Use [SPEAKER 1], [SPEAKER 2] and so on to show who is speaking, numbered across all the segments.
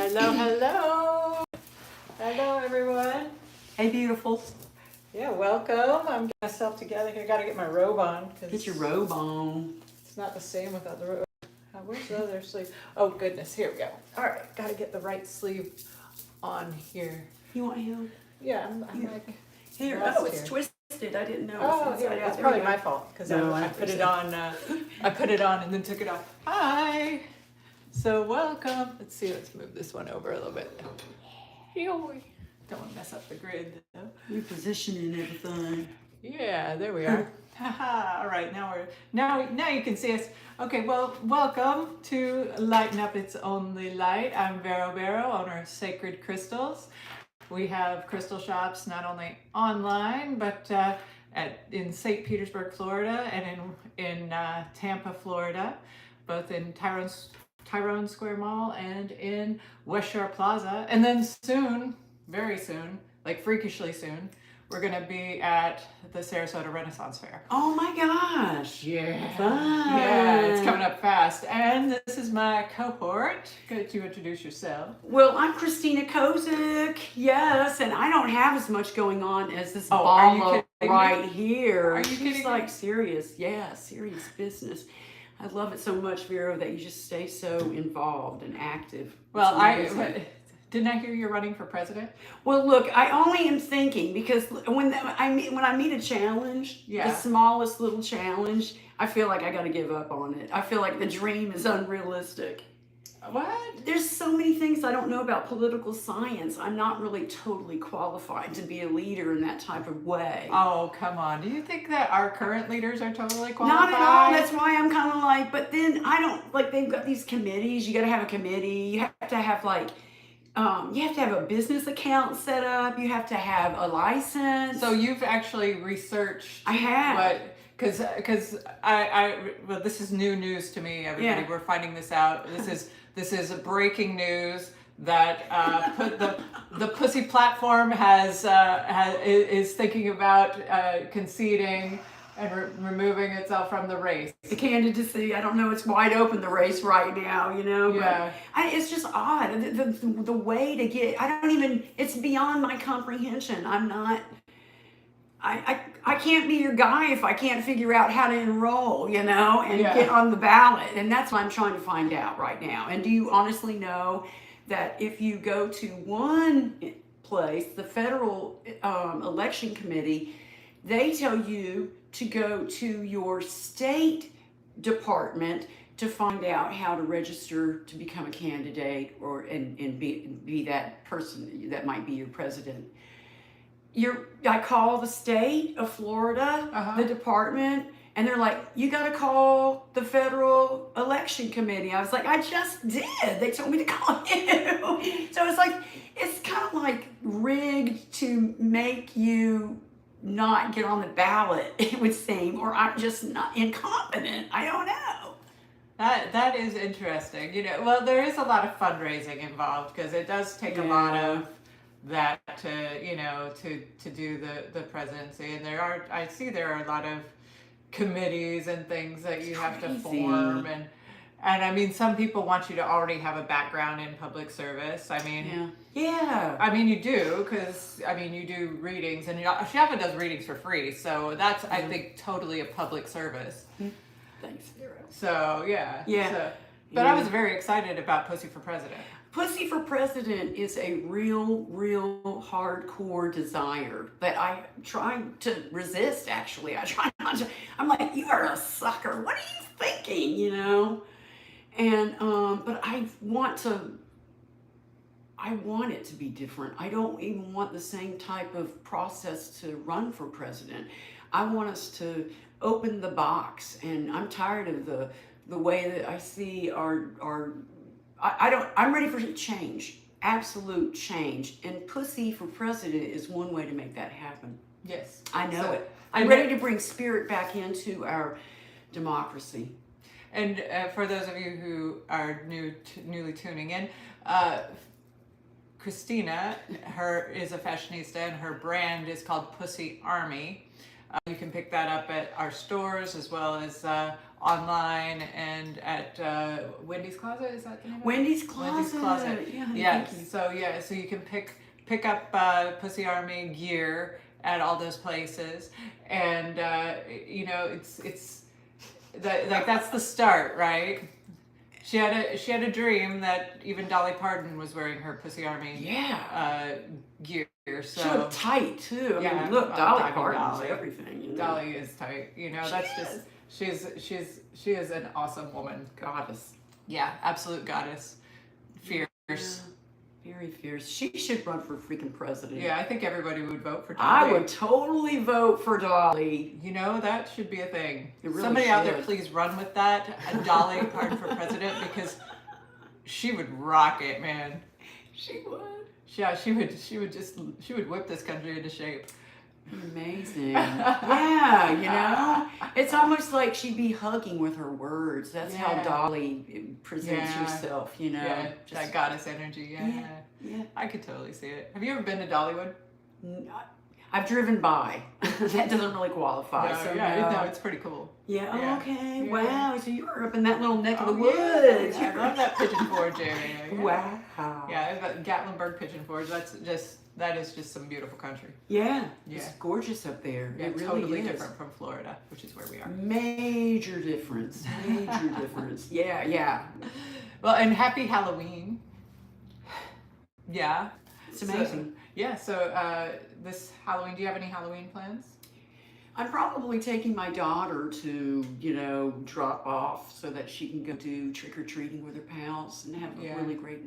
[SPEAKER 1] Hello, hello. Hello, everyone.
[SPEAKER 2] Hey, beautifuls.
[SPEAKER 1] Yeah, welcome. I'm getting myself together here. Got to get my robe on.
[SPEAKER 2] Get your robe on.
[SPEAKER 1] It's not the same without the robe. Where's the other sleeve? Oh, goodness. Here we go. All right. Got to get the right sleeve on here.
[SPEAKER 2] You want him?
[SPEAKER 1] Yeah, I'm like...
[SPEAKER 2] Here.
[SPEAKER 1] lost
[SPEAKER 2] Oh, it's
[SPEAKER 1] here.
[SPEAKER 2] twisted. I didn't know.
[SPEAKER 1] Oh,
[SPEAKER 2] It's
[SPEAKER 1] yeah, it's probably my fault because
[SPEAKER 2] No,
[SPEAKER 1] I put it on. I put it on and then took it off. Hi. So welcome. Let's see. Let's move this one over a little bit. Don't want to mess up the grid though.
[SPEAKER 2] Repositioning everything.
[SPEAKER 1] Yeah, there we are. All right, now you can see us. Okay, well, welcome to Lighten Up It's Only Light. I'm Vero Vero, owner of Sacred Crystals. We have crystal shops not only online but in St. Petersburg, Florida, and in Tampa, Florida, both in Tyrone Square Mall and in West Shore Plaza. And then soon, very soon, like freakishly soon, we're going to be at the Sarasota Renaissance Fair.
[SPEAKER 2] Oh my gosh.
[SPEAKER 1] Yeah.
[SPEAKER 2] Fun.
[SPEAKER 1] Yeah, it's coming up fast. And this is my cohort. Could you introduce yourself?
[SPEAKER 2] Well, I'm Christina Kozik. Yes, and I don't have as much going on as this
[SPEAKER 1] are you
[SPEAKER 2] ball
[SPEAKER 1] kidding
[SPEAKER 2] right
[SPEAKER 1] me?
[SPEAKER 2] here.
[SPEAKER 1] Are you
[SPEAKER 2] She's
[SPEAKER 1] kidding
[SPEAKER 2] like
[SPEAKER 1] me?
[SPEAKER 2] serious. Yeah, serious business. I love it so much, Vero, that you just stay so involved and active.
[SPEAKER 1] Well,
[SPEAKER 2] It's amazing.
[SPEAKER 1] didn't I hear you're running for president?
[SPEAKER 2] Well, look, I only am thinking because when I meet a challenge,
[SPEAKER 1] Yeah.
[SPEAKER 2] the smallest little challenge, I feel like I got to give up on it. I feel like the dream is unrealistic.
[SPEAKER 1] What?
[SPEAKER 2] There's so many things I don't know about political science. I'm not really totally qualified to be a leader in that type of way.
[SPEAKER 1] Oh, come on. Do you think that our current leaders are totally qualified?
[SPEAKER 2] Not at all. That's why I'm kind of like, but then I don't, like, they've got these committees. You got to have a committee. You have to have like, you have to have a business account set up. You have to have a license.
[SPEAKER 1] So you've actually researched
[SPEAKER 2] I have.
[SPEAKER 1] what, because well, this is new news to me, everybody.
[SPEAKER 2] Yeah.
[SPEAKER 1] We're finding this out. This is breaking news that the Pussy platform is thinking about conceding and removing itself from the race.
[SPEAKER 2] The candidacy, I don't know, it's wide open, the race right now, you know,
[SPEAKER 1] Yeah.
[SPEAKER 2] but it's just odd. The way to get, I don't even, it's beyond my comprehension. I'm not, I can't be your guy if I can't figure out how to enroll, you know, and
[SPEAKER 1] Yeah.
[SPEAKER 2] get on the ballot. And that's what I'm trying to find out right now. And do you honestly know that if you go to one place, the Federal Election Committee, they tell you to go to your state department to find out how to register to become a candidate and be that person that might be your president. I call the state of Florida, the department, and they're like, you got to call the Federal Election Committee. I was like, I just did. They told me to call you. So it's like, it's kind of like rigged to make you not get on the ballot, it would seem, or I'm just not incompetent. I don't know.
[SPEAKER 1] That is interesting. You know, well, there is a lot of fundraising involved because it does take a lot of that to do the presidency, and I see there are a lot of committees and things that you have to form, and I mean, some people want you to already have a background in public service. I mean,
[SPEAKER 2] yeah.
[SPEAKER 1] I mean, you do, because I mean, you do readings, and Shafa does readings for free, so that's I think totally a public service.
[SPEAKER 2] Thanks, Vero.
[SPEAKER 1] So yeah. But
[SPEAKER 2] Yeah.
[SPEAKER 1] I was very excited about Pussy for President.
[SPEAKER 2] Pussy for President is a real hardcore desire that I try to resist, actually. I try not to. I'm like, you are a sucker. What are you thinking, you know? And, but I want it to be different. I don't even want the same type of process to run for president. I want us to open the box, and I'm tired of the way that I see I'm ready for change, absolute change. And Pussy for President is one way to make that happen.
[SPEAKER 1] Yes.
[SPEAKER 2] I know it. I'm ready to bring spirit back into our democracy.
[SPEAKER 1] And for those of you who are newly tuning in, Christina, is a fashionista, and her brand is called Pussy Army. You can pick that up at our stores as well as online and at Wendy's Closet. Is that the name of it?
[SPEAKER 2] Wendy's Closet.
[SPEAKER 1] Wendy's Closet.
[SPEAKER 2] Yeah.
[SPEAKER 1] Yeah.
[SPEAKER 2] Thank you.
[SPEAKER 1] So you can pick up Pussy Army gear at all those places, and you know it's that like that's the start, right? She had a dream that even Dolly Parton was wearing her Pussy Army gear. So
[SPEAKER 2] She looked tight too. I
[SPEAKER 1] Yeah,
[SPEAKER 2] mean, look,
[SPEAKER 1] I'm
[SPEAKER 2] Dolly
[SPEAKER 1] talking
[SPEAKER 2] Parton's
[SPEAKER 1] Dolly.
[SPEAKER 2] everything. You know?
[SPEAKER 1] Dolly is tight. You know, that's just she is an awesome woman.
[SPEAKER 2] Goddess.
[SPEAKER 1] Yeah, absolute goddess. Fierce.
[SPEAKER 2] Yeah, very fierce. She should run for freaking president.
[SPEAKER 1] Yeah, I think everybody would vote for Dolly.
[SPEAKER 2] I would totally vote for Dolly.
[SPEAKER 1] You know, that should be a thing.
[SPEAKER 2] It really
[SPEAKER 1] Somebody out there,
[SPEAKER 2] should.
[SPEAKER 1] please run with that. A Dolly Parton for president, because she would rock it, man.
[SPEAKER 2] She would.
[SPEAKER 1] Yeah, she would whip this country into shape.
[SPEAKER 2] Amazing. Yeah, you know? It's almost like she'd be hugging with her words. That's how
[SPEAKER 1] Yeah.
[SPEAKER 2] Dolly presents
[SPEAKER 1] Yeah.
[SPEAKER 2] herself, you know?
[SPEAKER 1] Yeah, that goddess energy. Yeah.
[SPEAKER 2] Yeah.
[SPEAKER 1] I could totally see it. Have you ever been to Dollywood?
[SPEAKER 2] I've driven by. That doesn't really qualify.
[SPEAKER 1] No,
[SPEAKER 2] so
[SPEAKER 1] yeah,
[SPEAKER 2] no.
[SPEAKER 1] no, it's pretty cool.
[SPEAKER 2] Yeah, oh,
[SPEAKER 1] Yeah.
[SPEAKER 2] okay.
[SPEAKER 1] Yeah.
[SPEAKER 2] Wow. So you were up in that little neck of the
[SPEAKER 1] Yeah,
[SPEAKER 2] woods.
[SPEAKER 1] I love that Pigeon Forge area. Yeah.
[SPEAKER 2] Wow.
[SPEAKER 1] Yeah, I've got Gatlinburg Pigeon Forge. That is just some beautiful country.
[SPEAKER 2] Yeah.
[SPEAKER 1] Yeah.
[SPEAKER 2] It's gorgeous up there.
[SPEAKER 1] Yeah,
[SPEAKER 2] It really
[SPEAKER 1] totally
[SPEAKER 2] is.
[SPEAKER 1] different from Florida, which is where we are.
[SPEAKER 2] Major difference. Major difference. Yeah, yeah.
[SPEAKER 1] Well, and happy Halloween. Yeah.
[SPEAKER 2] It's amazing.
[SPEAKER 1] So this Halloween, do you have any Halloween plans?
[SPEAKER 2] I'm probably taking my daughter to, you know, drop off so that she can go do trick or treating with her pals and have a
[SPEAKER 1] Yeah.
[SPEAKER 2] really great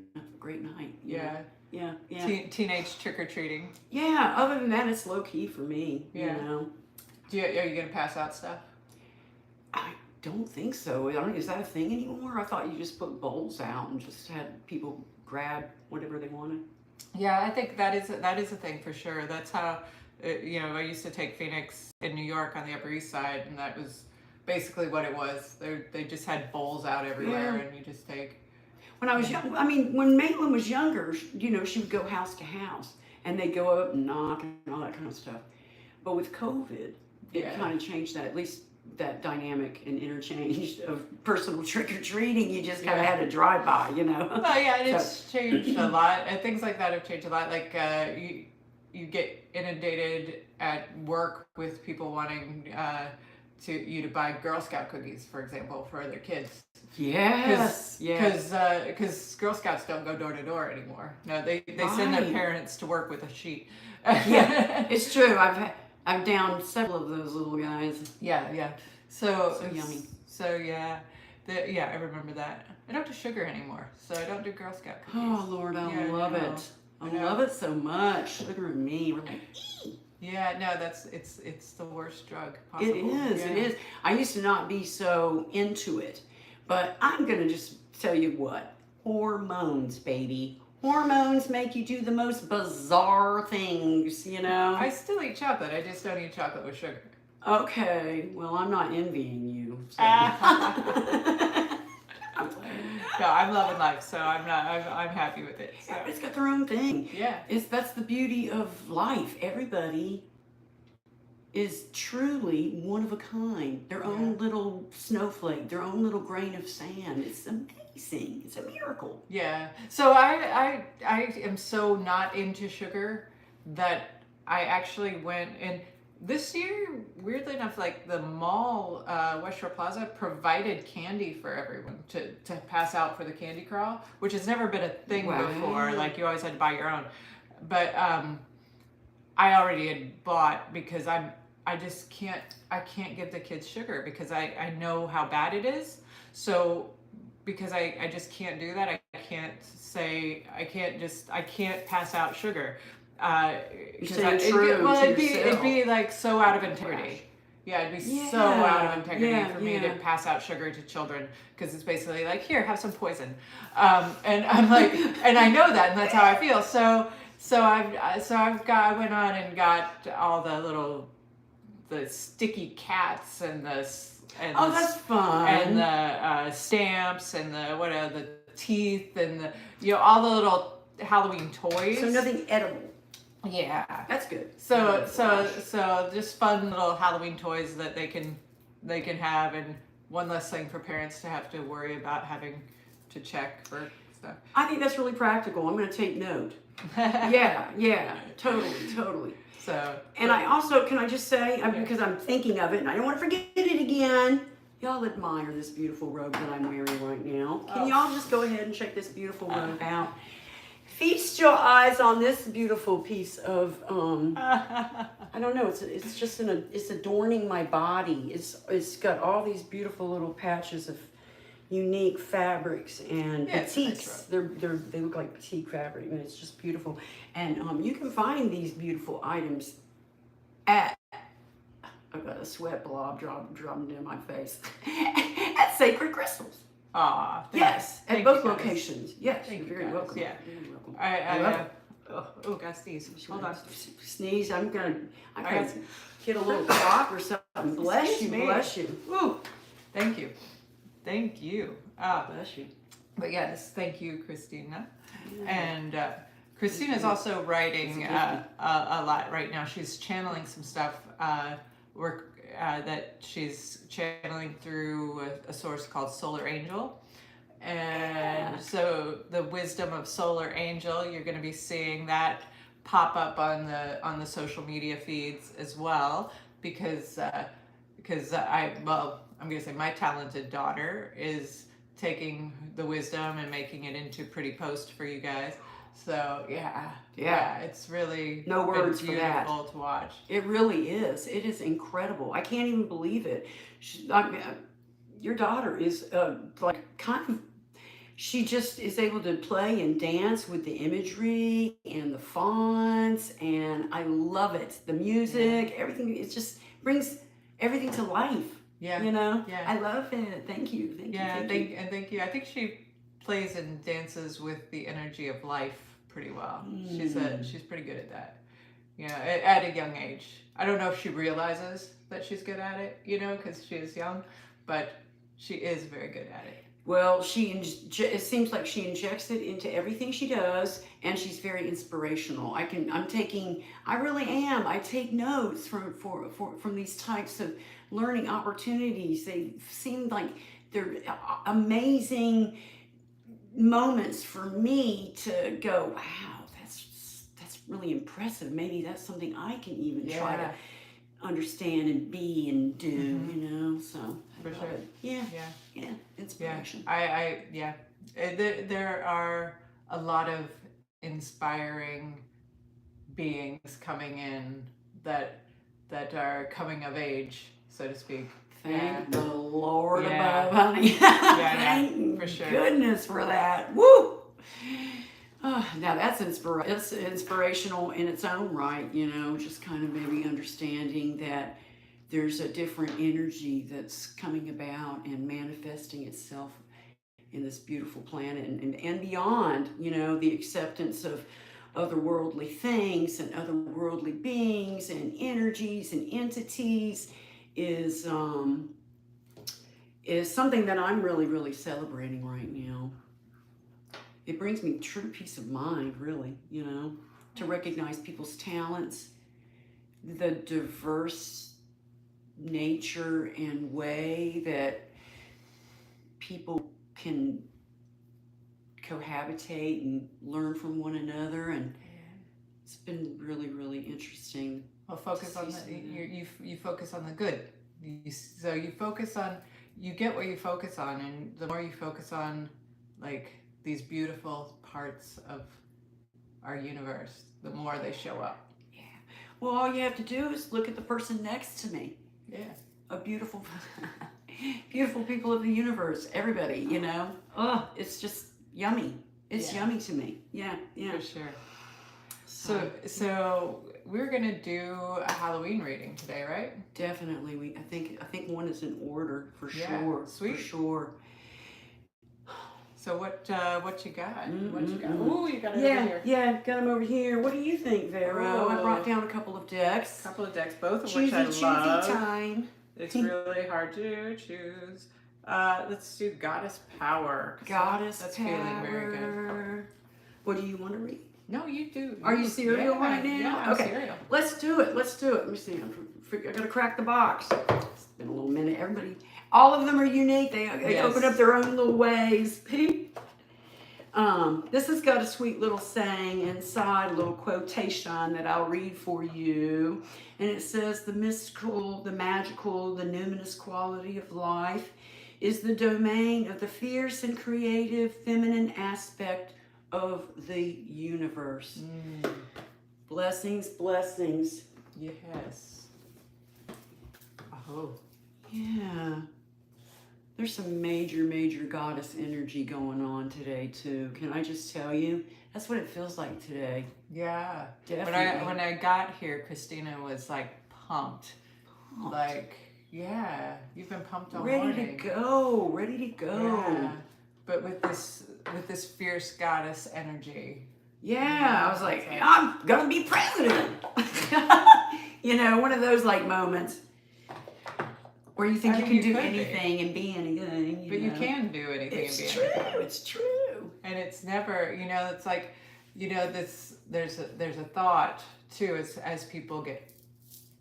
[SPEAKER 2] night. you know?
[SPEAKER 1] Yeah.
[SPEAKER 2] Yeah. Yeah.
[SPEAKER 1] Teenage trick or treating.
[SPEAKER 2] Yeah. Other than that, it's low key for me.
[SPEAKER 1] Yeah.
[SPEAKER 2] You know.
[SPEAKER 1] Are you gonna pass out stuff?
[SPEAKER 2] I don't think so. Is that a thing anymore? I thought you just put bowls out and just had people grab whatever they wanted.
[SPEAKER 1] Yeah, I think that is a thing for sure. That's how, you know, I used to take Phoenix in New York on the Upper East Side, and that was basically what it was. They just had bowls out everywhere,
[SPEAKER 2] Yeah.
[SPEAKER 1] and you just take.
[SPEAKER 2] When I was young, I mean, when Maitland was younger, you know, she would go house to house and they'd go up and knock and all that kind of stuff. But with COVID, it
[SPEAKER 1] Yeah.
[SPEAKER 2] kind of changed that, at least that dynamic and interchange of personal trick or treating. You just kind of
[SPEAKER 1] Yeah.
[SPEAKER 2] had to drive by, you know.
[SPEAKER 1] Oh yeah, and it's changed a lot, and things like that have changed a lot. Like you get inundated at work with people wanting to buy Girl Scout cookies, for example, for their kids.
[SPEAKER 2] Yes.
[SPEAKER 1] Because Girl Scouts don't go door to door anymore. No, they send their
[SPEAKER 2] Right.
[SPEAKER 1] parents to work with a sheet.
[SPEAKER 2] Yeah, it's true. I've downed several of those little guys.
[SPEAKER 1] Yeah. So
[SPEAKER 2] yummy.
[SPEAKER 1] So yeah, I remember that. I don't do sugar anymore, so I don't do Girl Scout cookies.
[SPEAKER 2] Oh Lord, I
[SPEAKER 1] Yeah,
[SPEAKER 2] love
[SPEAKER 1] I know.
[SPEAKER 2] it.
[SPEAKER 1] I
[SPEAKER 2] I
[SPEAKER 1] know.
[SPEAKER 2] love it so much. Sugar and me, we're like,
[SPEAKER 1] Yeah, no, it's the worst drug
[SPEAKER 2] it
[SPEAKER 1] possible.
[SPEAKER 2] is.
[SPEAKER 1] Yeah.
[SPEAKER 2] It is. I used to not be so into it, but I'm gonna just tell you what. Hormones, baby. Hormones make you do the most bizarre things, you know.
[SPEAKER 1] I still eat chocolate. I just don't eat chocolate with sugar.
[SPEAKER 2] Okay, well, I'm not envying you. So.
[SPEAKER 1] No, I'm loving life, so I'm not. I'm happy with it. So.
[SPEAKER 2] Everybody's got their own thing.
[SPEAKER 1] Yeah.
[SPEAKER 2] That's the beauty of life. Everybody is truly one of a kind. Their own
[SPEAKER 1] Yeah.
[SPEAKER 2] little snowflake, their own little grain of sand. It's amazing. It's a miracle.
[SPEAKER 1] Yeah. So I am so not into sugar that I actually went and this year, weirdly enough, like the mall, West Shore Plaza, provided candy for everyone to pass out for the candy crawl, which has never been a thing
[SPEAKER 2] Wow.
[SPEAKER 1] before. Like you always had to buy your own. But I already had bought because I can't give the kids sugar because I know how bad it is. So because I just can't do that. I can't pass out sugar.
[SPEAKER 2] You're staying true to
[SPEAKER 1] it'd
[SPEAKER 2] yourself.
[SPEAKER 1] be like so out of integrity. Yeah, it'd be so out of integrity for me to pass out sugar to children because it's basically like, here, have some poison. And I'm like, and I know that, and that's how I feel. So I went on and got all the sticky cats and
[SPEAKER 2] Oh, that's fun.
[SPEAKER 1] and the stamps and the teeth and all the little Halloween toys.
[SPEAKER 2] So nothing edible.
[SPEAKER 1] Yeah.
[SPEAKER 2] That's good.
[SPEAKER 1] So just fun little Halloween toys that they can have, and one less thing for parents to have to worry about having to check for stuff.
[SPEAKER 2] I think that's really practical. I'm going to take note. Yeah, totally.
[SPEAKER 1] So,
[SPEAKER 2] And I also, can I just say, because I'm thinking of it and I don't want to forget it again, y'all admire this beautiful robe that I'm wearing right now. Can y'all just go ahead and check this beautiful robe out? Feast your eyes on this beautiful piece of, I don't know, it's just it's adorning my body. It's got all these beautiful little patches of unique fabrics and batiks. They look like batik fabric, and it's just beautiful. And you can find these beautiful items at, I've got a sweat blob dropping down my face, at Sacred Crystals. Yes, at both locations. Yes, you're very welcome.
[SPEAKER 1] Yeah.
[SPEAKER 2] Very welcome.
[SPEAKER 1] I love it. Oh, got sneeze. Hold on.
[SPEAKER 2] Sneeze. I'm gonna get a little cough or something. Bless you.
[SPEAKER 1] Ooh, thank you.
[SPEAKER 2] Bless you.
[SPEAKER 1] But yes, thank you, Christina. And Christina's also writing a lot right now. She's channeling some stuff that she's channeling through a source called Solar Angel. And so the wisdom of Solar Angel, you're going to be seeing that pop up on the social media feeds as well, because I'm going to say my talented daughter is taking the wisdom and making it into pretty post for you guys. So yeah, it's really
[SPEAKER 2] no words for that.
[SPEAKER 1] Beautiful to watch.
[SPEAKER 2] It really is. It is incredible. I can't even believe it. Your daughter is she just is able to play and dance with the imagery and the fonts, and I love it. The music, everything. It just brings everything to life.
[SPEAKER 1] Yeah,
[SPEAKER 2] I love it. Thank you. Thank you.
[SPEAKER 1] I think she plays and dances with the energy of life pretty well. She's pretty good at that. At a young age. I don't know if she realizes that she's good at it, because she is young, but she is very good at it.
[SPEAKER 2] Well, it seems like she injects it into everything she does, and she's very inspirational. I really am. I take notes from these types of learning opportunities. They seem like they're amazing moments for me to go, wow, that's really impressive. Maybe that's something I can even try to understand and be and do, so
[SPEAKER 1] for sure.
[SPEAKER 2] Yeah, inspiration.
[SPEAKER 1] There are a lot of inspiring beings coming in that are coming of age, so to speak.
[SPEAKER 2] Thank the Lord above, honey.
[SPEAKER 1] Thank for sure.
[SPEAKER 2] Goodness for that. Woo! Now that's inspirational in its own right, just kind of maybe understanding that there's a different energy that's coming about and manifesting itself in this beautiful planet and beyond, the acceptance of otherworldly things and otherworldly beings and energies and entities is something that I'm really, really celebrating right now. It brings me true peace of mind, really, to recognize people's talents, the diverse nature and way that people can cohabitate and learn from one another, and it's been really, really interesting.
[SPEAKER 1] Well, focus on you focus on the good. So you focus on, you get what you focus on, and the more you focus on like these beautiful parts of our universe, the more they show up.
[SPEAKER 2] Yeah. Well, all you have to do is look at the person next to me.
[SPEAKER 1] Yeah.
[SPEAKER 2] A beautiful people of the universe, everybody, it's just yummy. It's yummy to me. Yeah.
[SPEAKER 1] For sure. So we're gonna do a Halloween reading today, right?
[SPEAKER 2] Definitely. I think one is in order for
[SPEAKER 1] sure. Sweet.
[SPEAKER 2] For sure.
[SPEAKER 1] So what you got? What you got? Ooh, you got it over here.
[SPEAKER 2] Yeah, got them over here. What do you think, Vero? I brought down a couple of decks.
[SPEAKER 1] Both of which I love.
[SPEAKER 2] Choosy time.
[SPEAKER 1] It's really hard to choose. Let's do Goddess Power.
[SPEAKER 2] Goddess
[SPEAKER 1] That's
[SPEAKER 2] Power.
[SPEAKER 1] Feeling very good.
[SPEAKER 2] What do you want to read?
[SPEAKER 1] No, you do.
[SPEAKER 2] Are you cereal
[SPEAKER 1] yeah,
[SPEAKER 2] right now?
[SPEAKER 1] Yeah, I'm
[SPEAKER 2] Okay.
[SPEAKER 1] cereal.
[SPEAKER 2] Let's do it. Let me see. I gotta crack the box. It's been a little minute. Everybody, all of them are unique. They
[SPEAKER 1] Yes.
[SPEAKER 2] open up their own little ways. This has got a sweet little saying inside, a little quotation that I'll read for you. And it says, the mystical, the magical, the numinous quality of life is the domain of the fierce and creative feminine aspect of the universe. Blessings, blessings.
[SPEAKER 1] Yes. Oh.
[SPEAKER 2] Yeah. There's some major goddess energy going on today too. Can I just tell you? That's what it feels like today.
[SPEAKER 1] Yeah.
[SPEAKER 2] Definitely.
[SPEAKER 1] When I got here, Christina was like pumped. Like, yeah, you've been pumped all
[SPEAKER 2] Ready
[SPEAKER 1] morning.
[SPEAKER 2] to go. Ready to go.
[SPEAKER 1] Yeah. But with this fierce goddess energy.
[SPEAKER 2] Yeah, I was like, I'm gonna be president. You know, one of those like moments where you think
[SPEAKER 1] I
[SPEAKER 2] you
[SPEAKER 1] mean,
[SPEAKER 2] can
[SPEAKER 1] you
[SPEAKER 2] do
[SPEAKER 1] could be.
[SPEAKER 2] anything and be anything.
[SPEAKER 1] But you can do anything.
[SPEAKER 2] It's
[SPEAKER 1] and be
[SPEAKER 2] true.
[SPEAKER 1] anything.
[SPEAKER 2] It's true.
[SPEAKER 1] And it's never, it's like, there's a thought too, as people get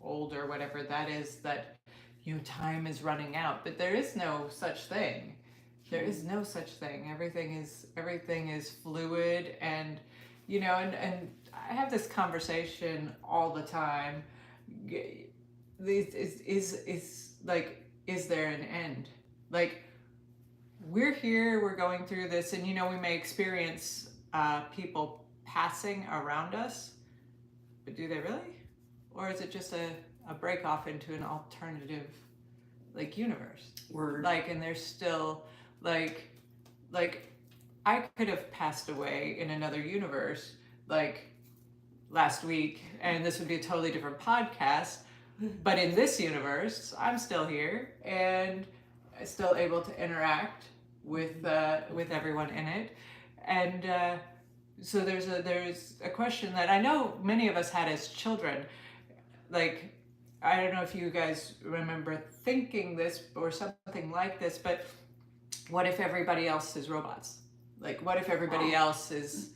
[SPEAKER 1] older, whatever that is, that, time is running out, but there is no such thing. There is no such thing. Everything is fluid, and, and I have this conversation all the time. Is like, is there an end? Like, we're here, we're going through this, and we may experience people passing around us, but do they really? Or is it just a break off into an alternative, like, universe?
[SPEAKER 2] Word.
[SPEAKER 1] Like, and there's still, like I could have passed away in another universe, like, last week, and this would be a totally different podcast, but in this universe, I'm still here, and still able to interact with everyone in it. And so there's a question that I know many of us had as children. Like, I don't know if you guys remember thinking this or something like this, but what if everybody else is robots? Like, what if everybody else is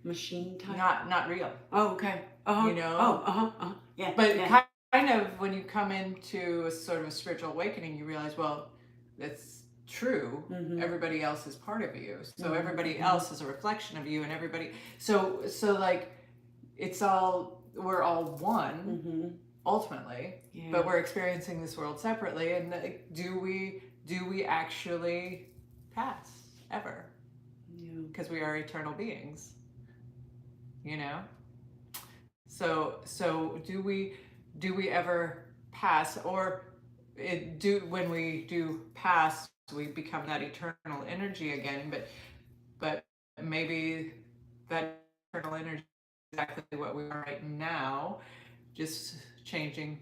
[SPEAKER 2] Machine type?
[SPEAKER 1] not real?
[SPEAKER 2] Oh, okay. Yeah.
[SPEAKER 1] But
[SPEAKER 2] yeah.
[SPEAKER 1] kind of when you come into a sort of a spiritual awakening, you realize, well, that's true.
[SPEAKER 2] Mm-hmm.
[SPEAKER 1] Everybody else is part of you. So
[SPEAKER 2] Mm-hmm.
[SPEAKER 1] everybody else is a reflection of you, and everybody. So like, we're all one,
[SPEAKER 2] Mm-hmm.
[SPEAKER 1] ultimately,
[SPEAKER 2] Yeah.
[SPEAKER 1] but we're experiencing this world separately. And do we actually pass ever?
[SPEAKER 2] Yeah.
[SPEAKER 1] Because we are eternal beings. So do we ever pass, or when we do pass, we become that eternal energy again, but maybe that eternal energy is exactly what we are right now, just changing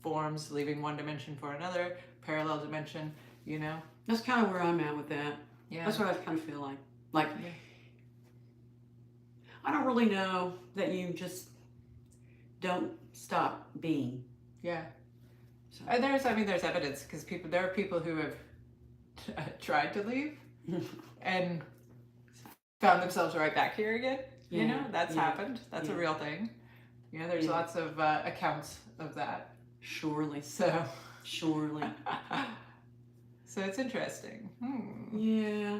[SPEAKER 1] forms, leaving one dimension for another, parallel dimension,
[SPEAKER 2] That's kind of where I'm at with that.
[SPEAKER 1] Yeah.
[SPEAKER 2] That's what I kind of feel like. Like,
[SPEAKER 1] Yeah.
[SPEAKER 2] I don't really know that you just don't stop being.
[SPEAKER 1] Yeah.
[SPEAKER 2] So.
[SPEAKER 1] There's evidence, because there are people who have tried to leave and found themselves right back here again.
[SPEAKER 2] Yeah,
[SPEAKER 1] That's
[SPEAKER 2] yeah,
[SPEAKER 1] happened. That's a real thing. There's lots of accounts of that.
[SPEAKER 2] Surely.
[SPEAKER 1] So
[SPEAKER 2] Surely.
[SPEAKER 1] so it's interesting.
[SPEAKER 2] Yeah.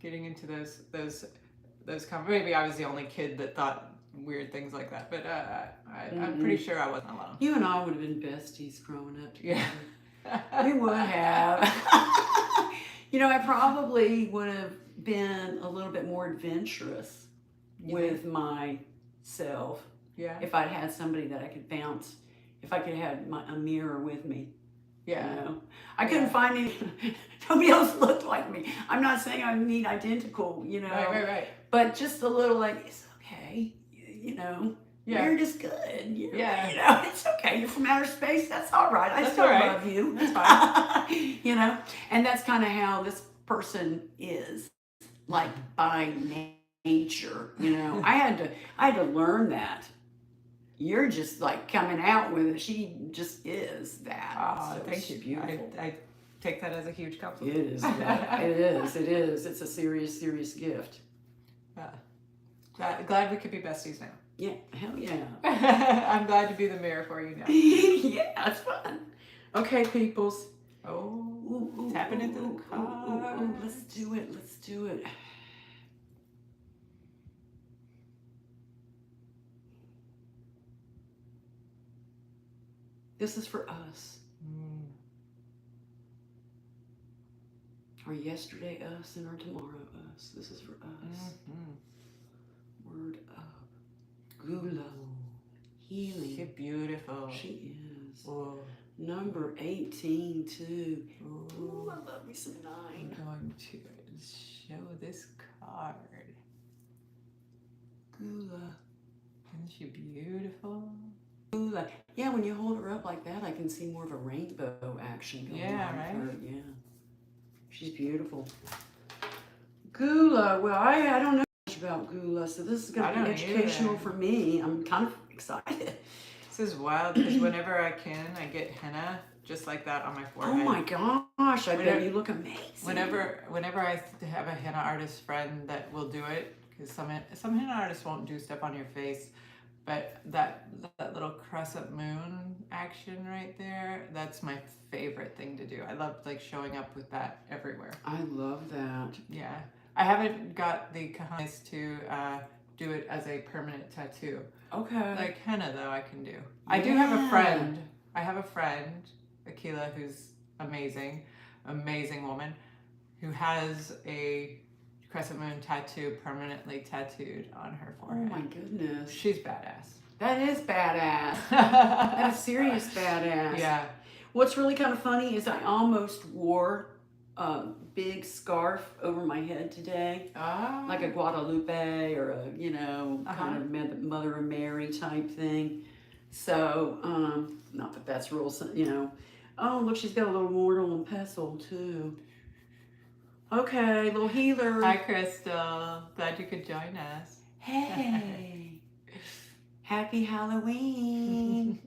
[SPEAKER 1] Getting into those maybe I was the only kid that thought weird things like that, but I'm pretty sure I wasn't alone.
[SPEAKER 2] You and I would have been besties growing up together.
[SPEAKER 1] Yeah.
[SPEAKER 2] We would have. I probably would have been a little bit more adventurous with myself
[SPEAKER 1] Yeah.
[SPEAKER 2] if I'd had somebody that I could bounce, if I could have a mirror with me.
[SPEAKER 1] Yeah.
[SPEAKER 2] I couldn't find any, nobody else looked like me. I'm not saying I need identical,
[SPEAKER 1] Right.
[SPEAKER 2] but just a little like, it's okay,
[SPEAKER 1] Yeah.
[SPEAKER 2] weird is good.
[SPEAKER 1] Yeah.
[SPEAKER 2] It's okay. You're from outer space. That's all right. I
[SPEAKER 1] That's
[SPEAKER 2] still
[SPEAKER 1] all right.
[SPEAKER 2] love you.
[SPEAKER 1] That's fine.
[SPEAKER 2] And that's kind of how this person is, like, by nature. I had to learn that. You're just like coming out with it. She just is that.
[SPEAKER 1] Oh,
[SPEAKER 2] So
[SPEAKER 1] thank
[SPEAKER 2] it's
[SPEAKER 1] you.
[SPEAKER 2] Beautiful.
[SPEAKER 1] I take that as a huge compliment.
[SPEAKER 2] It is. It is. It's a serious gift.
[SPEAKER 1] Glad we could be besties now.
[SPEAKER 2] Yeah, hell yeah.
[SPEAKER 1] I'm glad to be the mayor for you now.
[SPEAKER 2] Yeah, it's fun. Okay, peoples.
[SPEAKER 1] Oh, tapping into the cards.
[SPEAKER 2] Let's do it. Let's do it. This is for us. Our yesterday us and our tomorrow us. This is for us. Word up. Gula. Healing.
[SPEAKER 1] She's beautiful.
[SPEAKER 2] She is.
[SPEAKER 1] Oh.
[SPEAKER 2] Number 18 too.
[SPEAKER 1] Ooh,
[SPEAKER 2] I love me some 9.
[SPEAKER 1] I'm going to show this card.
[SPEAKER 2] Gula.
[SPEAKER 1] Isn't she beautiful?
[SPEAKER 2] Gula. Yeah, when you hold her up like that, I can see more of a rainbow action going on with
[SPEAKER 1] right?
[SPEAKER 2] her. Yeah. She's beautiful. Gula. Well, I don't know much about Gula, so this is going to be educational for me. I'm kind of excited.
[SPEAKER 1] This is wild because whenever I can, I get henna just like that on my forehead.
[SPEAKER 2] Oh my gosh, I bet you look amazing.
[SPEAKER 1] Whenever I have a henna artist friend that will do it, because some henna artists won't do stuff on your face, but that little crescent moon action right there, that's my favorite thing to do. I love like showing up with that everywhere.
[SPEAKER 2] I love that.
[SPEAKER 1] Yeah. I haven't got the cojones to do it as a permanent tattoo.
[SPEAKER 2] Okay.
[SPEAKER 1] Like henna though I can do. I do have a friend. I have a friend, Akila, who's amazing woman, who has a crescent moon tattoo permanently tattooed on her forehead.
[SPEAKER 2] Oh my goodness.
[SPEAKER 1] She's badass.
[SPEAKER 2] That is badass. That is serious badass.
[SPEAKER 1] Yeah.
[SPEAKER 2] What's really kind of funny is I almost wore a big scarf over my head today.
[SPEAKER 1] Ah.
[SPEAKER 2] Like a Guadalupe or a, kind of Mother of Mary type thing. So, not that that's real, Oh, look, she's got a little mortal and pestle too. Okay, little healer.
[SPEAKER 1] Hi, Crystal. Glad you could join us.
[SPEAKER 2] Hey. Happy Halloween.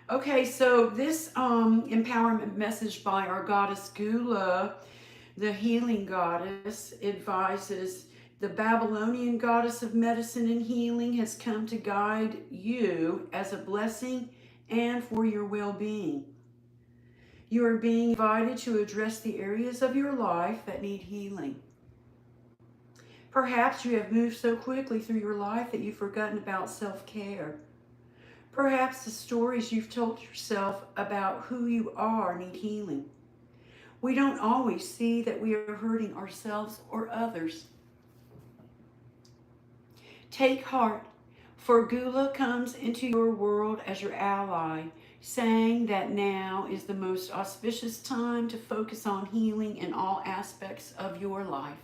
[SPEAKER 2] Okay, so this empowerment message by our goddess Gula, the healing goddess, advises the Babylonian goddess of medicine and healing has come to guide you as a blessing and for your well-being. You are being invited to address the areas of your life that need healing. Perhaps you have moved so quickly through your life that you've forgotten about self-care. Perhaps the stories you've told yourself about who you are need healing. We don't always see that we are hurting ourselves or others. Take heart, for Gula comes into your world as your ally, saying that now is the most auspicious time to focus on healing in all aspects of your life.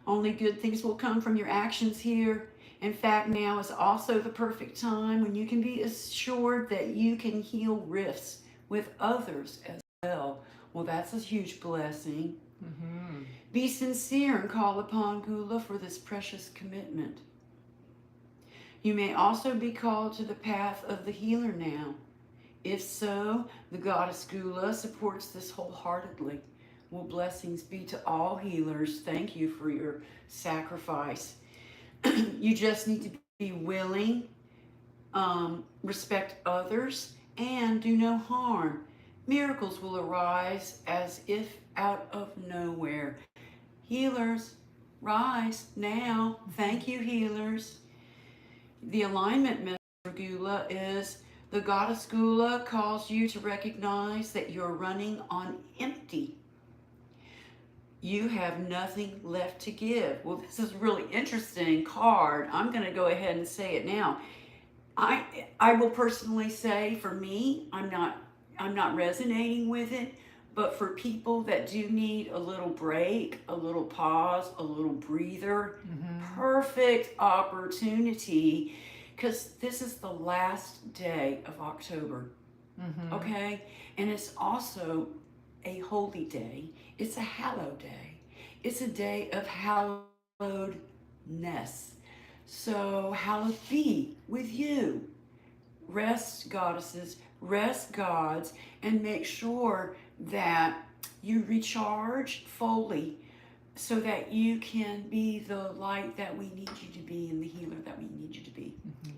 [SPEAKER 2] Only good things will come from your actions here. In fact, now is also the perfect time when you can be assured that you can heal rifts with others as well. Well, that's a huge blessing.
[SPEAKER 1] Mm-hmm.
[SPEAKER 2] Be sincere and call upon Gula for this precious commitment. You may also be called to the path of the healer now. If so, the goddess Gula supports this wholeheartedly. Well, blessings be to all healers. Thank you for your sacrifice. You just need to be willing, respect others, and do no harm. Miracles will arise as if out of nowhere. Healers, rise now. Thank you, healers. The alignment message for Gula is the goddess Gula calls you to recognize that you're running on empty. You have nothing left to give. Well, this is a really interesting card. I'm going to go ahead and say it now. I will personally say, for me, I'm not resonating with it, but for people that do need a little break, a little pause, a little breather, perfect opportunity, because this is the last day of October. Okay? And it's also a holy day. It's a hallowed day. It's a day of hallowedness. So hallowed be with you. Rest, goddesses, rest, gods, and make sure that you recharge fully so that you can be the light that we need you to be and the healer that we need you to be.
[SPEAKER 1] Mm-hmm.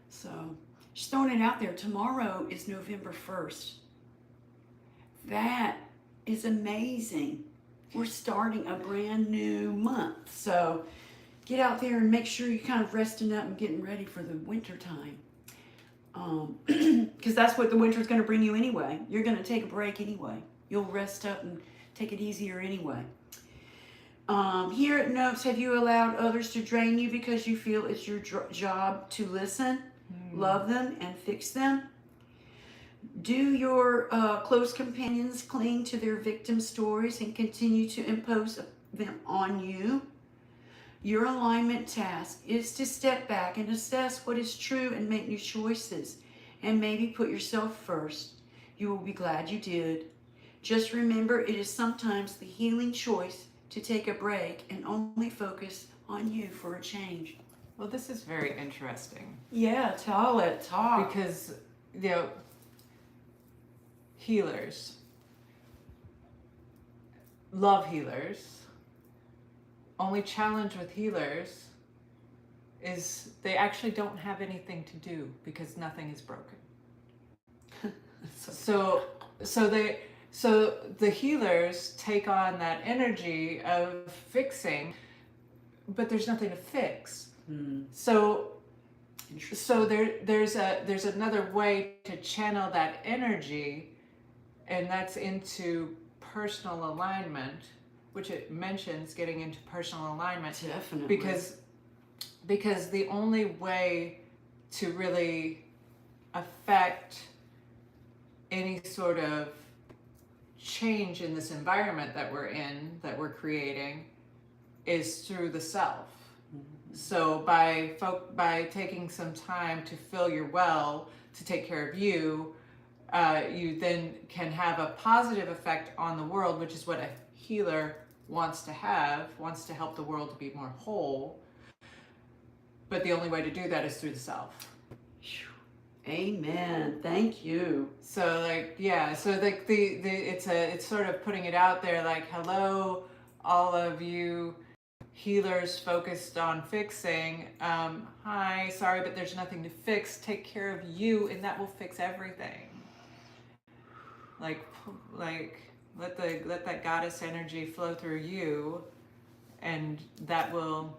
[SPEAKER 2] So, just throwing it out there. Tomorrow is November 1st. That is amazing. We're starting a brand new month. So, get out there and make sure you're kind of resting up and getting ready for the winter time. Because that's what the winter is going to bring you anyway. You're going to take a break anyway. You'll rest up and take it easier anyway. Here it notes, have you allowed others to drain you because you feel it's your job to listen, love them, and fix them? Do your close companions cling to their victim stories and continue to impose them on you? Your alignment task is to step back and assess what is true and make new choices, and maybe put yourself first. You will be glad you did. Just remember, it is sometimes the healing choice to take a break and only focus on you for a change.
[SPEAKER 1] Well, this is very interesting.
[SPEAKER 2] Yeah, talk.
[SPEAKER 1] Because, healers, love healers. Only challenge with healers is they actually don't have anything to do because nothing is broken. So the healers take on that energy of fixing, but there's nothing to fix. So there's another way to channel that energy, and that's into personal alignment, which it mentions getting into personal alignment.
[SPEAKER 2] Definitely.
[SPEAKER 1] Because the only way to really affect any sort of change in this environment that we're in, that we're creating, is through the self. So by taking some time to fill your well, to take care of you, you then can have a positive effect on the world, which is what a healer wants to help the world to be more whole. But the only way to do that is through the self.
[SPEAKER 2] Amen. Thank you.
[SPEAKER 1] So it's sort of putting it out there, like, hello, all of you healers focused on fixing. Hi, sorry, but there's nothing to fix. Take care of you, and that will fix everything. Like let that goddess energy flow through you, and that will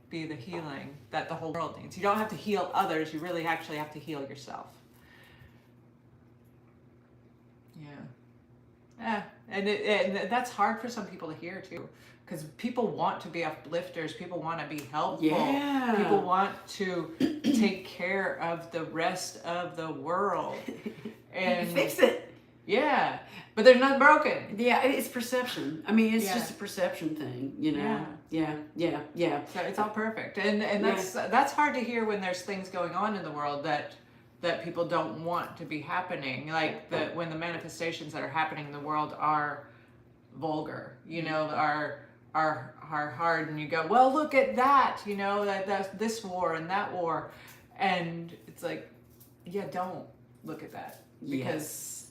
[SPEAKER 1] be the healing that the whole world needs. You don't have to heal others, you really actually have to heal yourself. Yeah. And that's hard for some people to hear too, because people want to be uplifters, people want to be helpful,
[SPEAKER 2] Yeah.
[SPEAKER 1] people want to take care of the rest of the world and
[SPEAKER 2] fix it.
[SPEAKER 1] Yeah, but they're not broken.
[SPEAKER 2] Yeah, it's perception. I mean, it's just a perception thing, you know. Yeah.
[SPEAKER 1] So it's all perfect, and that's hard to hear when there's things going on in the world that people don't want to be happening. Like when the manifestations that are happening in the world are vulgar, you know, are hard, and you go, well, look at that, you know, that's this war and that war, and it's like, yeah, don't look at that because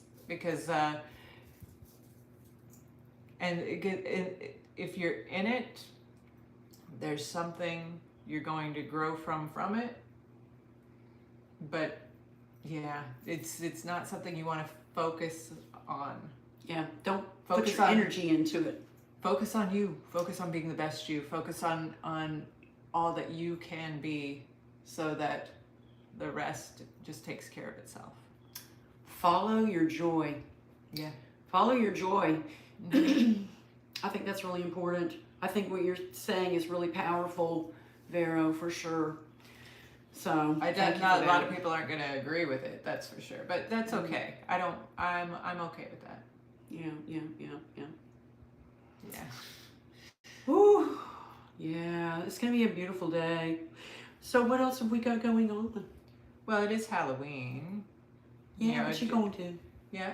[SPEAKER 1] if you're in it, there's something you're going to grow from it. But yeah, it's not something you want to focus on.
[SPEAKER 2] Yeah, don't put your energy into it.
[SPEAKER 1] Focus on you. Focus on being the best you. Focus on all that you can be, so that the rest just takes care of itself.
[SPEAKER 2] Follow your joy.
[SPEAKER 1] Yeah.
[SPEAKER 2] Follow your joy. Mm-hmm. I think that's really important. I think what you're saying is really powerful, Vero, for sure. So
[SPEAKER 1] a lot of people aren't going to agree with it, that's for sure. But that's okay. I'm okay with that.
[SPEAKER 2] Yeah.
[SPEAKER 1] Yeah.
[SPEAKER 2] Whew. Yeah, it's going to be a beautiful day. So what else have we got going on?
[SPEAKER 1] Well, it is Halloween.
[SPEAKER 2] Yeah, what you going to?
[SPEAKER 1] Yeah.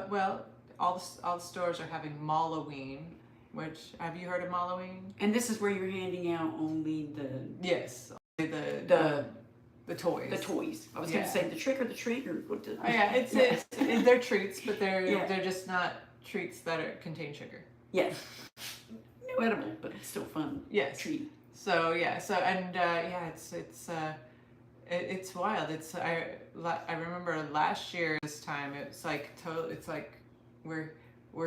[SPEAKER 1] Well, all the stores are having Malloween. Which, have you heard of Malloween?
[SPEAKER 2] And this is where you're handing out only the
[SPEAKER 1] toys.
[SPEAKER 2] The toys. I was going to say the trick or the treat, or what?
[SPEAKER 1] They're treats, but they're just not treats that contain sugar.
[SPEAKER 2] Yes. No edible, but it's still fun.
[SPEAKER 1] Yes.
[SPEAKER 2] Treat.
[SPEAKER 1] So yeah, so and yeah, it's wild. I remember last year this time it's like it's like we're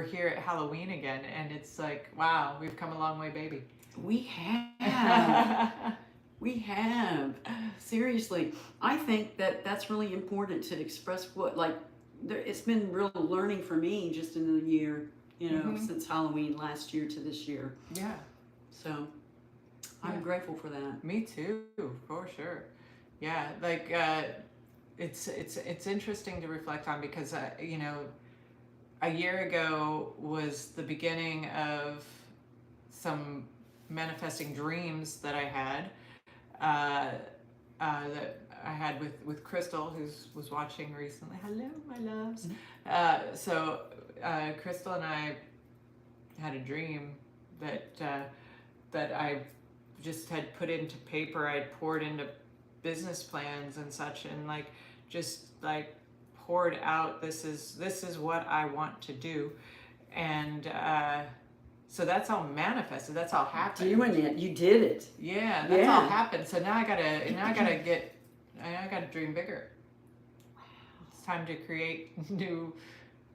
[SPEAKER 1] here at Halloween again, and it's like, wow, we've come a long way, baby.
[SPEAKER 2] We have. We have. Seriously, I think that that's really important to express what, like, it's been real learning for me just in the year, since Halloween last year to this year.
[SPEAKER 1] Yeah.
[SPEAKER 2] So I'm grateful for that.
[SPEAKER 1] Me too, for sure. Yeah, like it's interesting to reflect on because a year ago was the beginning of some manifesting dreams that I had that I had with Crystal, who was watching recently. Hello, my loves. So Crystal and I had a dream that I just had put into paper. I'd poured into business plans and such, and poured out, this is what I want to do. And so that's all manifested, that's all happened.
[SPEAKER 2] Doing it, you did it.
[SPEAKER 1] Yeah, that's all happened. So now I gotta dream bigger. It's time to create new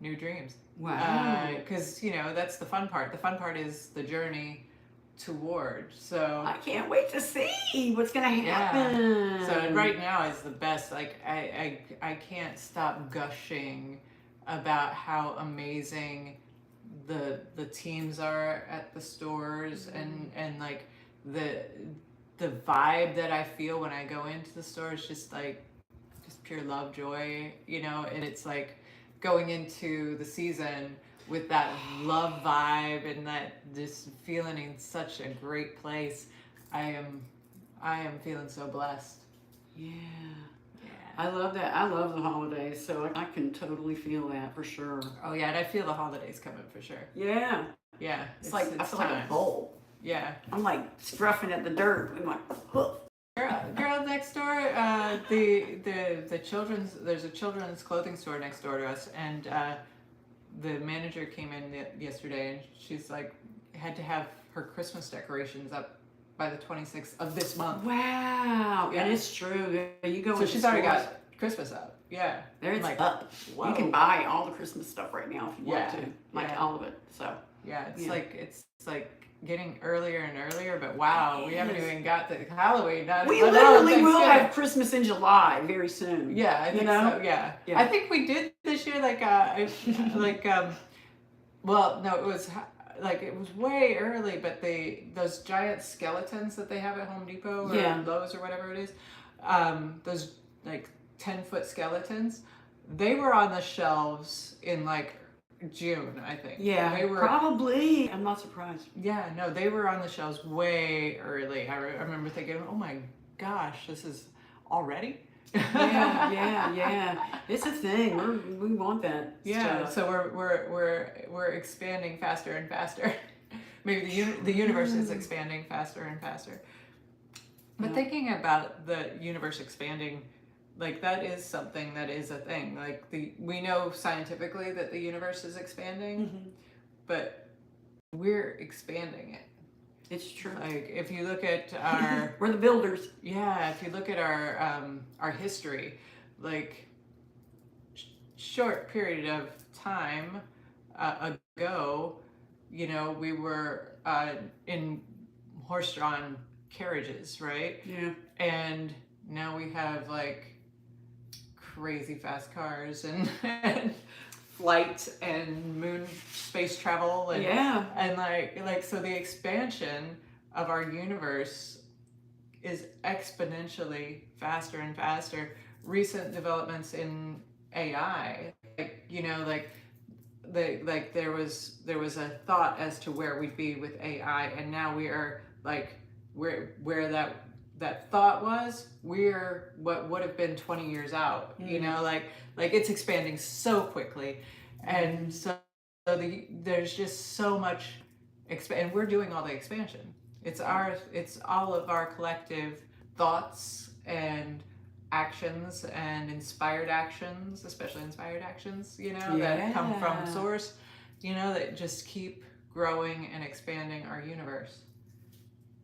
[SPEAKER 1] dreams.
[SPEAKER 2] Wow.
[SPEAKER 1] Because that's the fun part. The fun part is the journey toward. So
[SPEAKER 2] I can't wait to see what's gonna happen.
[SPEAKER 1] Yeah. So right now is the best. Like I can't stop gushing about how amazing the teams are at the stores, and like the vibe that I feel when I go into the store is just pure love, joy, and it's like going into the season with that love vibe and that just feeling in such a great place. I am feeling so blessed.
[SPEAKER 2] Yeah. I love that. I love the holidays, so I can totally feel that for sure.
[SPEAKER 1] Oh yeah, and I feel the holidays coming for sure.
[SPEAKER 2] Yeah.
[SPEAKER 1] Yeah.
[SPEAKER 2] It's like I feel like a bowl.
[SPEAKER 1] Yeah.
[SPEAKER 2] I'm like scruffing at the dirt. I'm like, huh.
[SPEAKER 1] Girl next door, the there's a children's clothing store next door to us, and the manager came in yesterday, and she's like, had to have her Christmas decorations up by the 26th of this month.
[SPEAKER 2] Wow. Yeah. And it's true. You go.
[SPEAKER 1] So she's already got Christmas up. Yeah.
[SPEAKER 2] There it's
[SPEAKER 1] like,
[SPEAKER 2] up. Whoa. You can buy all the Christmas stuff right now if you want to. Like all of it. So.
[SPEAKER 1] Yeah, it's like getting earlier and earlier, but wow, we haven't even got to Halloween.
[SPEAKER 2] We literally will have Christmas in July very soon.
[SPEAKER 1] Yeah, I think so. Yeah. I think we did this year. Well, no, it was way early, but those giant skeletons that they have at Home Depot or Lowe's or whatever it is, those 10-foot skeletons, they were on the shelves in June, I think.
[SPEAKER 2] Yeah, they were probably. I'm not surprised.
[SPEAKER 1] Yeah, no, they were on the shelves way early. I remember thinking, oh my gosh, this is already.
[SPEAKER 2] Yeah. It's a thing. We want that.
[SPEAKER 1] Yeah, so we're expanding faster and faster. Maybe the universe is expanding faster and faster. But thinking about the universe expanding, that is something that is a thing. We know scientifically that the universe is expanding, but we're expanding it.
[SPEAKER 2] It's true.
[SPEAKER 1] If you look at our
[SPEAKER 2] we're the builders.
[SPEAKER 1] Yeah, if you look at our history, short period of time ago, we were in horse-drawn carriages, right?
[SPEAKER 2] Yeah.
[SPEAKER 1] And now we have crazy fast cars and flight and moon space travel and so the expansion of our universe is exponentially faster and faster. Recent developments in AI, there was a thought as to where we'd be with AI, and now we are where that thought was, we're what would have been 20 years out. It's expanding so quickly, and so there's just so much and we're doing all the expansion. It's all of our collective thoughts and actions and inspired actions, especially inspired actions, that come from source, that just keep growing and expanding our universe.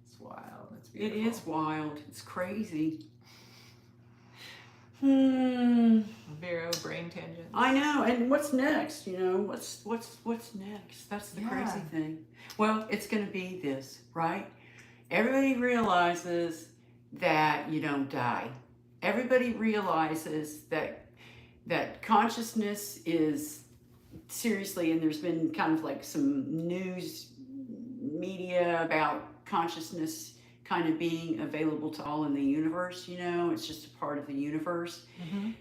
[SPEAKER 1] It's wild. It's
[SPEAKER 2] It
[SPEAKER 1] beautiful.
[SPEAKER 2] is wild. It's crazy.
[SPEAKER 1] Vero brain tangents.
[SPEAKER 2] I know. And what's next? What's next? That's the crazy thing. Well, it's going to be this, right? Everybody realizes that you don't die. Everybody realizes that consciousness is seriously, and there's been kind of like some news media about consciousness kind of being available to all in the universe. It's just a part of the universe.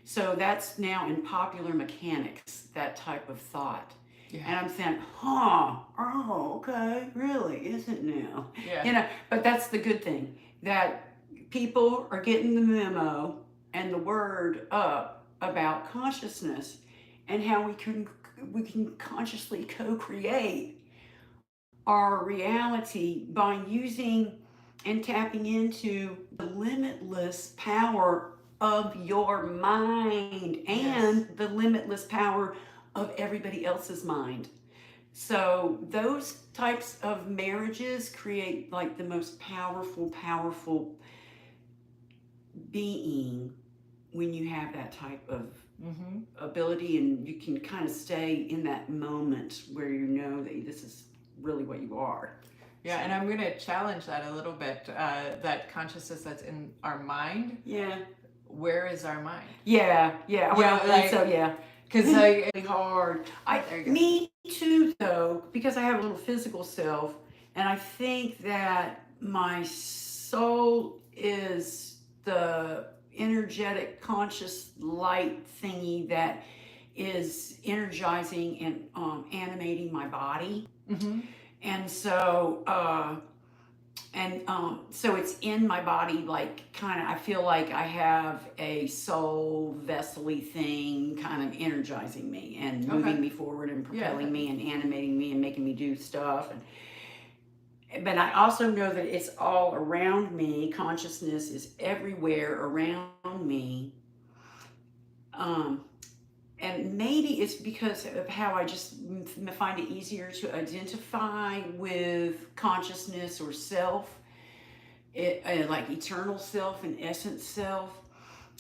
[SPEAKER 2] So that's now in popular mechanics, that type of thought. And I'm saying, okay, really, is it now? But that's the good thing, that people are getting the memo and the word up about consciousness and how we can consciously co-create our reality by using and tapping into the limitless power of your mind and the limitless power of everybody else's mind. So those types of marriages create like the most powerful being when you have that type of ability, and you can kind of stay in that moment where you know that this is really what you are.
[SPEAKER 1] Yeah, and I'm going to challenge that a little bit, that consciousness that's in our mind.
[SPEAKER 2] Yeah.
[SPEAKER 1] Where is our mind?
[SPEAKER 2] Yeah. Well, because
[SPEAKER 1] really
[SPEAKER 2] hard. Me too, though, because I have a little physical self, and I think that my soul is the energetic, conscious light thingy that is energizing and animating my body. And so, so it's in my body, like kind of, I feel like I have a soul vessel-y thing kind of energizing me and moving me forward and propelling me and animating me and making me do stuff. But I also know that it's all around me. Consciousness is everywhere around me. And maybe it's because of how I just find it easier to identify with consciousness or self, like eternal self and essence self.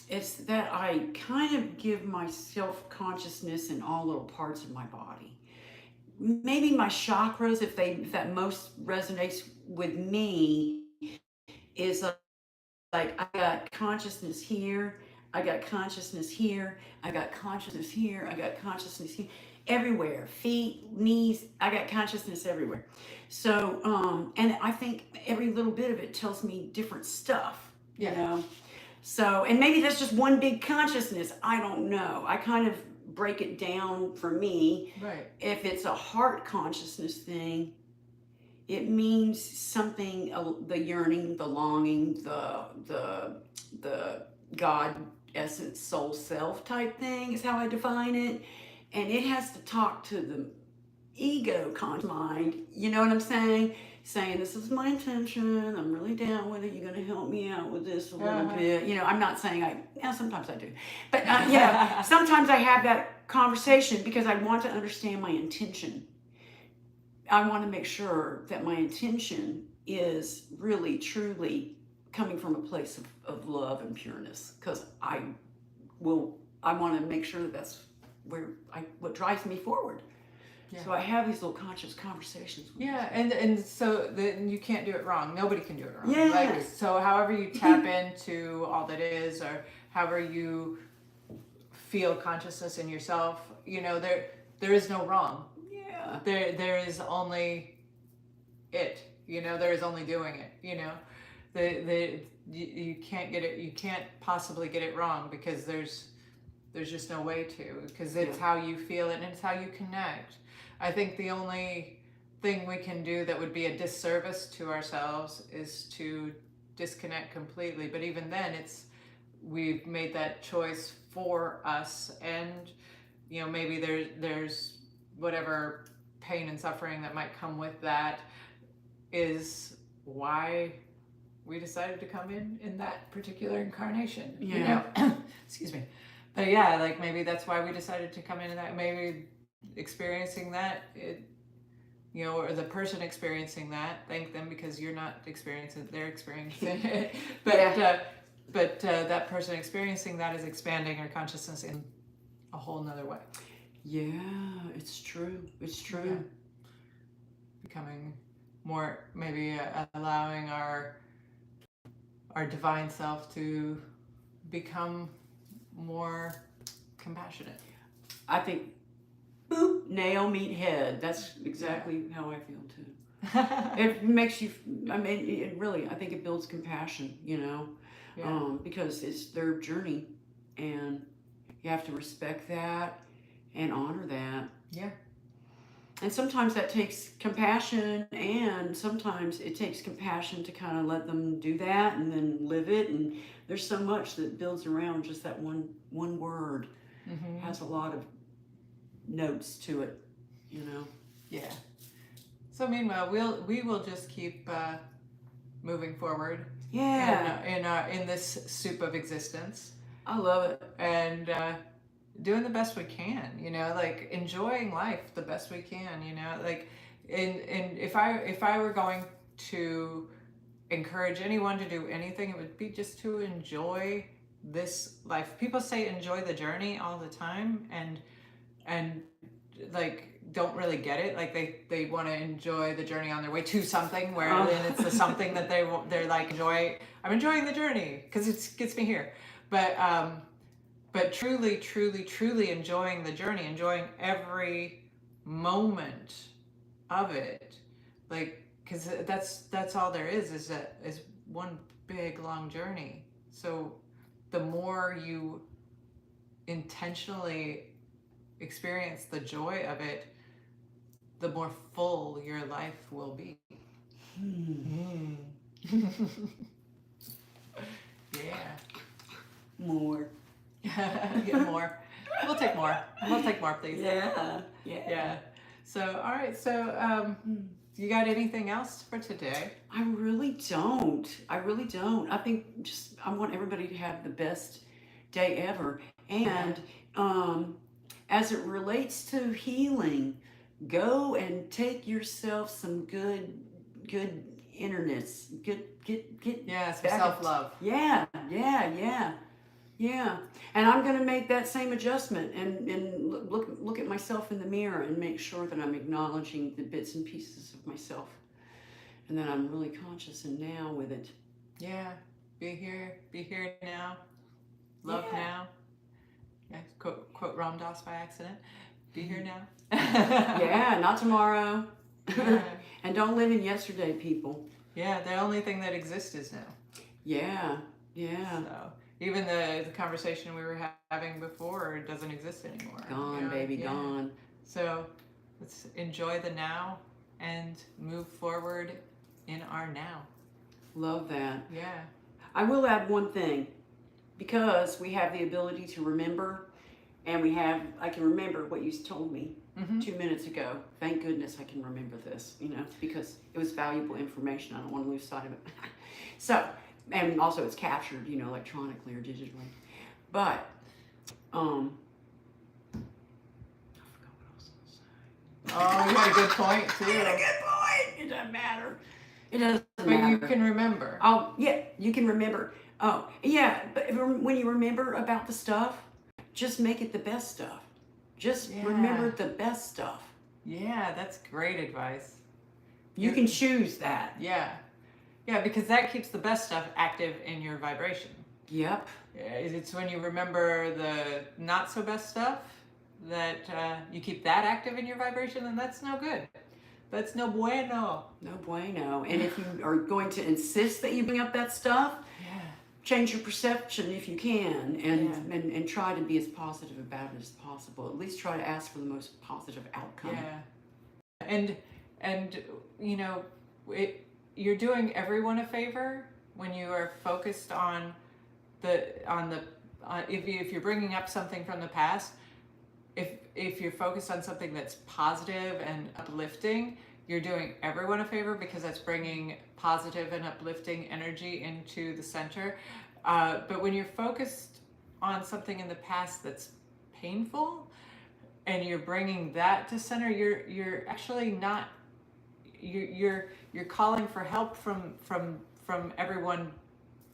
[SPEAKER 2] It's that I kind of give myself consciousness in all little parts of my body. Maybe my chakras, if that most resonates with me, is like I got consciousness here, I got consciousness here, I got consciousness here, I got consciousness here, everywhere, feet, knees, I got consciousness everywhere. So, and I think every little bit of it tells me different stuff, you know? So, and maybe that's just one big consciousness, I don't know. I kind of break it down for me.
[SPEAKER 1] Right.
[SPEAKER 2] If it's a heart consciousness thing, it means something, the yearning, the longing, the God essence, soul self type thing is how I define it. And it has to talk to the ego conscious mind, you know what I'm saying? Saying, this is my intention, I'm really down with it, you're going to help me out with this a little bit. I'm not saying sometimes I do. But, sometimes I have that conversation because I want to understand my intention. I want to make sure that my intention is really, truly coming from a place of love and pureness, because I want to make sure that that's what drives me forward. So I have these little conscious conversations with myself.
[SPEAKER 1] And so then you can't do it wrong. Nobody can do it wrong.
[SPEAKER 2] Yeah.
[SPEAKER 1] So however you tap into all that is, or however you feel consciousness in yourself, there is no wrong.
[SPEAKER 2] Yeah.
[SPEAKER 1] There is only it. There is only doing it. You can't get it. You can't possibly get it wrong, because there's just no way to, because it's how you feel it and it's how you connect. I think the only thing we can do that would be a disservice to ourselves is to disconnect completely. But even then, we've made that choice for us, and maybe there's whatever pain and suffering that might come with that is why we decided to come in that particular incarnation. Excuse me. But maybe that's why we decided to come into that. Maybe experiencing that, or the person experiencing that, thank them, because you're not experiencing it, they're experiencing it. But
[SPEAKER 2] Yeah.
[SPEAKER 1] that person experiencing that is expanding our consciousness in a whole nother way.
[SPEAKER 2] Yeah, it's true. It's true.
[SPEAKER 1] Yeah. Becoming more, maybe allowing our divine self to become more compassionate.
[SPEAKER 2] I think, boop, nail, meet, head. That's exactly how I feel too. It makes you, I mean, it really, I think it builds compassion,
[SPEAKER 1] Yeah.
[SPEAKER 2] because it's their journey, and you have to respect that and honor that.
[SPEAKER 1] Yeah.
[SPEAKER 2] And sometimes that takes compassion, and sometimes it takes compassion to kind of let them do that and then live it. And there's so much that builds around just that one word. Has a lot of notes to it,
[SPEAKER 1] Yeah. So meanwhile, we will just keep moving forward.
[SPEAKER 2] Yeah.
[SPEAKER 1] In this soup of existence.
[SPEAKER 2] I love it.
[SPEAKER 1] And doing the best we can, like enjoying life the best we can, like, and if I were going to encourage anyone to do anything, it would be just to enjoy this life. People say enjoy the journey all the time, and like don't really get it. Like they want to enjoy the journey on their way to something, where then it's the something that they're like, I'm enjoying the journey because it gets me here. But truly, truly, truly enjoying the journey, enjoying every moment of it, like, because that's all there is one big long journey. So the more you intentionally experience the joy of it, the more full your life will be. Yeah.
[SPEAKER 2] More.
[SPEAKER 1] Get more. We'll take more. We'll take more, please.
[SPEAKER 2] Yeah.
[SPEAKER 1] So, all right. So, you got anything else for today?
[SPEAKER 2] I really don't. I think I want everybody to have the best day ever. And as it relates to healing, go and take yourself some good internets.
[SPEAKER 1] Yeah, some self-love.
[SPEAKER 2] Yeah. And I'm going to make that same adjustment and look at myself in the mirror and make sure that I'm acknowledging the bits and pieces of myself, and that I'm really conscious and now with it.
[SPEAKER 1] Yeah. Be here now. Love now. Yeah, quote Ram Dass by accident. Be here now.
[SPEAKER 2] Yeah, not tomorrow.
[SPEAKER 1] Yeah.
[SPEAKER 2] And don't live in yesterday, people.
[SPEAKER 1] Yeah, the only thing that exists is now.
[SPEAKER 2] Yeah.
[SPEAKER 1] So even the conversation we were having before doesn't exist anymore.
[SPEAKER 2] Gone, baby, gone.
[SPEAKER 1] So let's enjoy the now and move forward in our now.
[SPEAKER 2] Love that.
[SPEAKER 1] Yeah.
[SPEAKER 2] I will add one thing. Because we have the ability to remember, and I can remember what you told me 2 minutes ago. Thank goodness I can remember this, because it was valuable information. I don't want to lose sight of it. So, and also it's captured, electronically or digitally. But, I forgot what else I was saying.
[SPEAKER 1] Oh, you had a good point too.
[SPEAKER 2] You had a good point. It doesn't matter. It doesn't
[SPEAKER 1] But
[SPEAKER 2] matter.
[SPEAKER 1] you can remember.
[SPEAKER 2] Oh, yeah, you can remember. Oh, yeah, but when you remember about the stuff, just make it the best stuff. Just remember the best stuff.
[SPEAKER 1] Yeah, that's great advice.
[SPEAKER 2] You can choose that.
[SPEAKER 1] Yeah. Yeah, because that keeps the best stuff active in your vibration.
[SPEAKER 2] Yep.
[SPEAKER 1] It's when you remember the not so best stuff that you keep that active in your vibration, and that's no good. That's no bueno.
[SPEAKER 2] No bueno. And if you are going to insist that you bring up that stuff, change your perception if you can, and try to be as positive about it as possible. At least try to ask for the most positive outcome.
[SPEAKER 1] Yeah. And you're doing everyone a favor when you are focused on if you're bringing up something from the past. If you're focused on something that's positive and uplifting, you're doing everyone a favor, because that's bringing positive and uplifting energy into the center. But when you're focused on something in the past that's painful, and you're bringing that to center, you're actually not, you're calling for help from everyone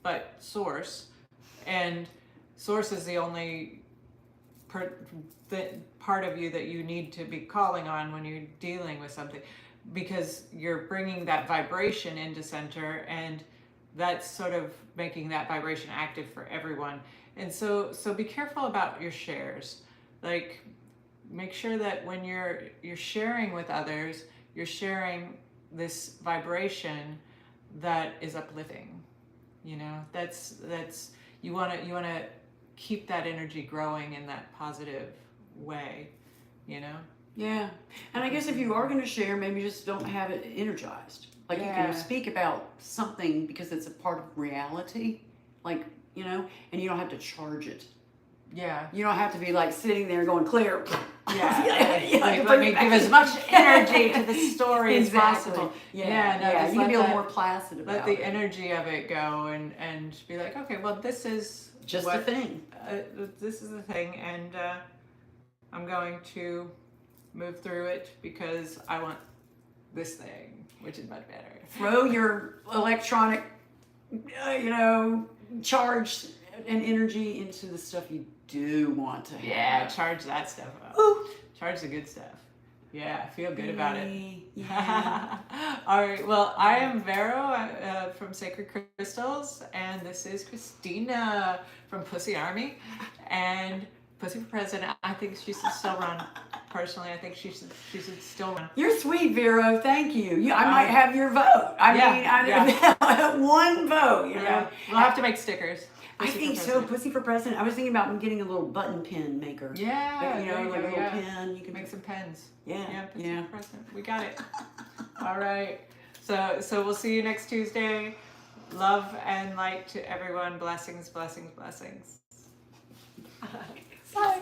[SPEAKER 1] but source, and source is the only part of you that you need to be calling on when you're dealing with something, because you're bringing that vibration into center, and that's sort of making that vibration active for everyone. And so be careful about your shares. Like, make sure that when you're sharing with others, you're sharing this vibration that is uplifting. You know, that's you want to keep that energy growing in that positive way, you know?
[SPEAKER 2] Yeah. And I guess if you are going to share, maybe just don't have it energized. Like, you can speak about something because it's a part of reality, like, you know, and you don't have to charge it.
[SPEAKER 1] Yeah.
[SPEAKER 2] You don't have to be like sitting there going clear.
[SPEAKER 1] Yeah. Let me give as much energy to the story as possible.
[SPEAKER 2] Yeah. You can be a little more placid about it.
[SPEAKER 1] Let the energy of it go, and be like, okay, well, this is
[SPEAKER 2] just a thing.
[SPEAKER 1] This is the thing, and I'm going to move through it because I want this thing, which is much better.
[SPEAKER 2] Throw your electronic, charge and energy into the stuff you do want to have.
[SPEAKER 1] Yeah, charge that stuff up.
[SPEAKER 2] Ooh.
[SPEAKER 1] Charge the good stuff. Yeah, feel good about it.
[SPEAKER 2] Yeah.
[SPEAKER 1] All right, well, I am Vero from Sacred Crystals, and this is Christina from Pussy Army, and Pussy for President. I think she should still run. Personally, I think she should still run.
[SPEAKER 2] You're sweet, Vero. Thank you. I might have your vote. I mean, one vote. You know?
[SPEAKER 1] Yeah, we'll have to make stickers.
[SPEAKER 2] I think so. Pussy for President. I was thinking about getting a little button pin maker.
[SPEAKER 1] Yeah,
[SPEAKER 2] like a little pin. You can
[SPEAKER 1] make some pens.
[SPEAKER 2] Yeah,
[SPEAKER 1] Pussy for President. We got it. All right. So we'll see you next Tuesday. Love and light to everyone. Blessings, blessings, blessings.
[SPEAKER 2] Bye.